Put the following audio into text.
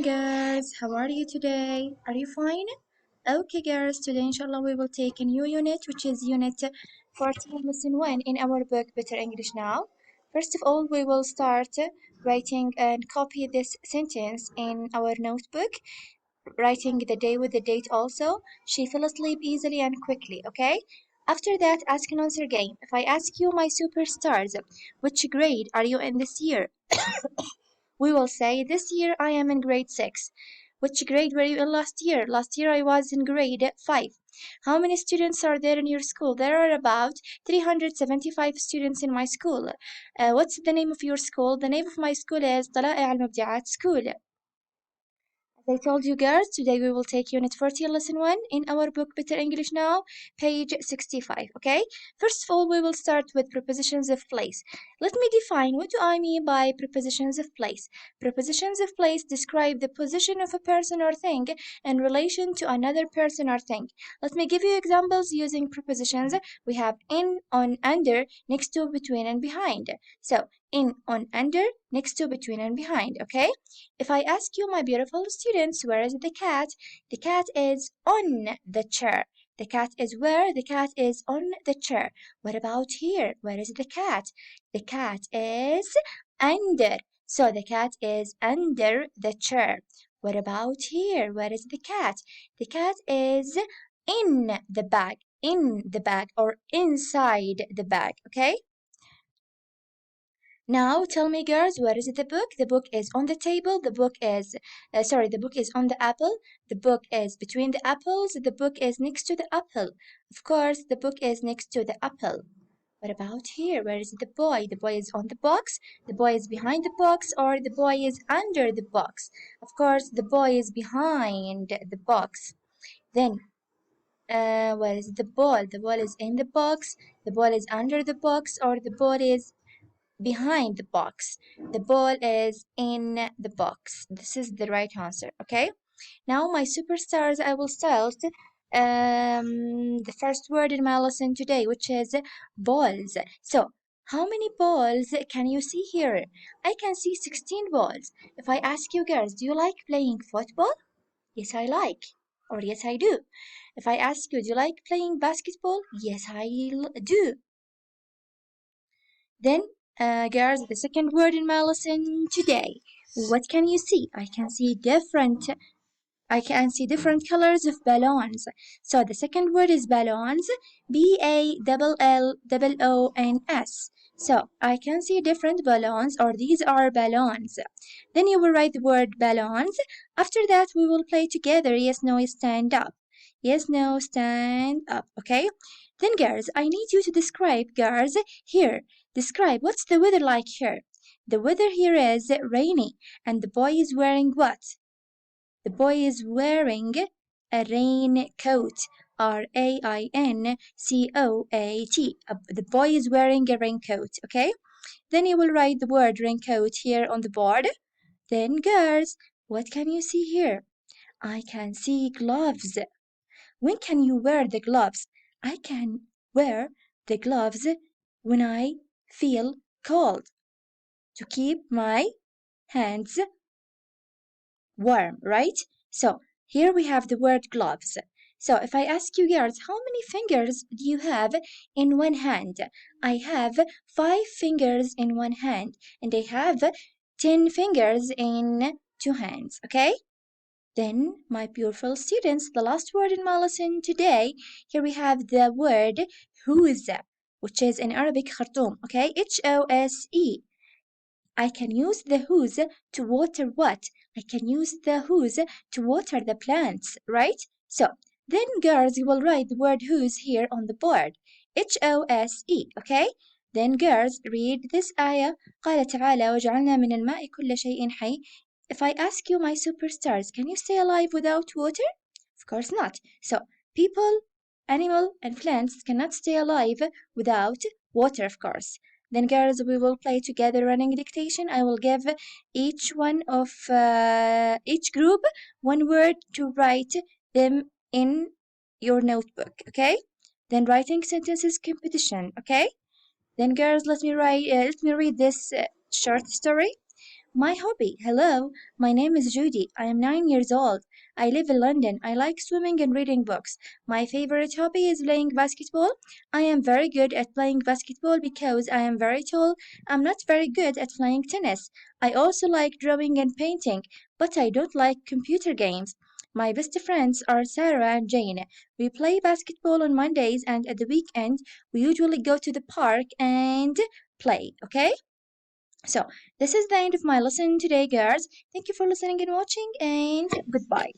Girls, how are you today? Are you fine? Okay, girls, today inshallah we will take a new unit, which is unit 14, lesson 1 in our book Better English Now. First of all, we will start writing and copy this sentence in our notebook, writing the day with the date also. She fell asleep easily and quickly, okay? After that, ask and answer game. If I ask you, my superstars, which grade are you in this year? We will say, this year I am in grade 6. Which grade were you in last year? Last year I was in grade 5. How many students are there in your school? There are about 375 students in my school. What's the name of your school? The name of my school is طلائع المبدعات School. As I told you girls, today we will take Unit 14, Lesson 1 in our book Better English Now, page 65, okay? First of all, we will start with prepositions of place. Let me define what do I mean by prepositions of place. Prepositions of place describe the position of a person or thing in relation to another person or thing. Let me give you examples using prepositions. We have in, on, under, next to, between, and behind. So, in, on, under, next to, between, and behind, okay? If I ask you, my beautiful students, where is the cat? The cat is on the chair. The cat is where? The cat is on the chair. What about here? Where is the cat? The cat is under. So the cat is under the chair. What about here? Where is the cat? The cat is in the bag. In the bag or inside the bag. Okay? Now tell me, girls, where is the book? The book is on the table. The book is, the book is on the apple. The book is between the apples. The book is next to the apple. Of course, the book is next to the apple. What about here? Where is the boy? The boy is on the box. The boy is behind the box, or the boy is under the box. Of course, the boy is behind the box. Then, where is the ball? The ball is in the box. The ball is under the box, or the ball is behind the box. The ball is in the box. This is the right answer, okay? Now, my superstars, I will start the first word in my lesson today, which is balls. So, how many balls can you see here? I can see 16 balls. If I ask you girls, do you like playing football? Yes, I like. Or yes, I do. If I ask you, do you like playing basketball? Yes, I do. Then, girls, the second word in my lesson today. What can you see? I can see different colors of balloons. So the second word is balloons. BALLONS. So I can see different balloons, or these are balloons. Then you will write the word balloons. After that, we will play together. Yes, no, stand up. Yes, no, stand up. Okay? Then, girls, I need you to describe, girls, here. Describe what's the weather like here. The weather here is rainy, and the boy is wearing what? The boy is wearing a raincoat. RAINCOAT. The boy is wearing a raincoat, okay? Then you will write the word raincoat here on the board. Then, girls, what can you see here? I can see gloves. When can you wear the gloves? I can wear the gloves when I feel cold to keep my hands warm, right? So here we have the word gloves. So if I ask you girls, how many fingers do you have in one hand? I have 5 fingers in one hand, and I have 10 fingers in 2 hands, okay? Then, my beautiful students, the last word in my lesson today, here we have the word hose, which is in Arabic khartoum, okay? HOSE. I can use the hose to water what? I can use the hose to water the plants, right? So, then girls, you will write the word hose here on the board. HOSE, okay? Then girls, read this ayah. قال تعالى وجعلنا من الماء كل شيء حي. If I ask you, my superstars, can you stay alive without water? Of course not. So, people, animal, and plants cannot stay alive without water, of course. Then, girls, we will play together running dictation. I will give each group one word to write them in your notebook, okay? Then writing sentences competition, okay? Then, girls, let me read this short story. My hobby. Hello, my name is Judy. I am 9 years old. I live in London. I like swimming and reading books. My favorite hobby is playing basketball. I am very good at playing basketball because I am very tall. I'm not very good at playing tennis. I also like drawing and painting, but I don't like computer games. My best friends are Sarah and Jane. We play basketball on Mondays and at the weekend we usually go to the park and play, okay? So, this is the end of my lesson today, girls. Thank you for listening and watching, and goodbye.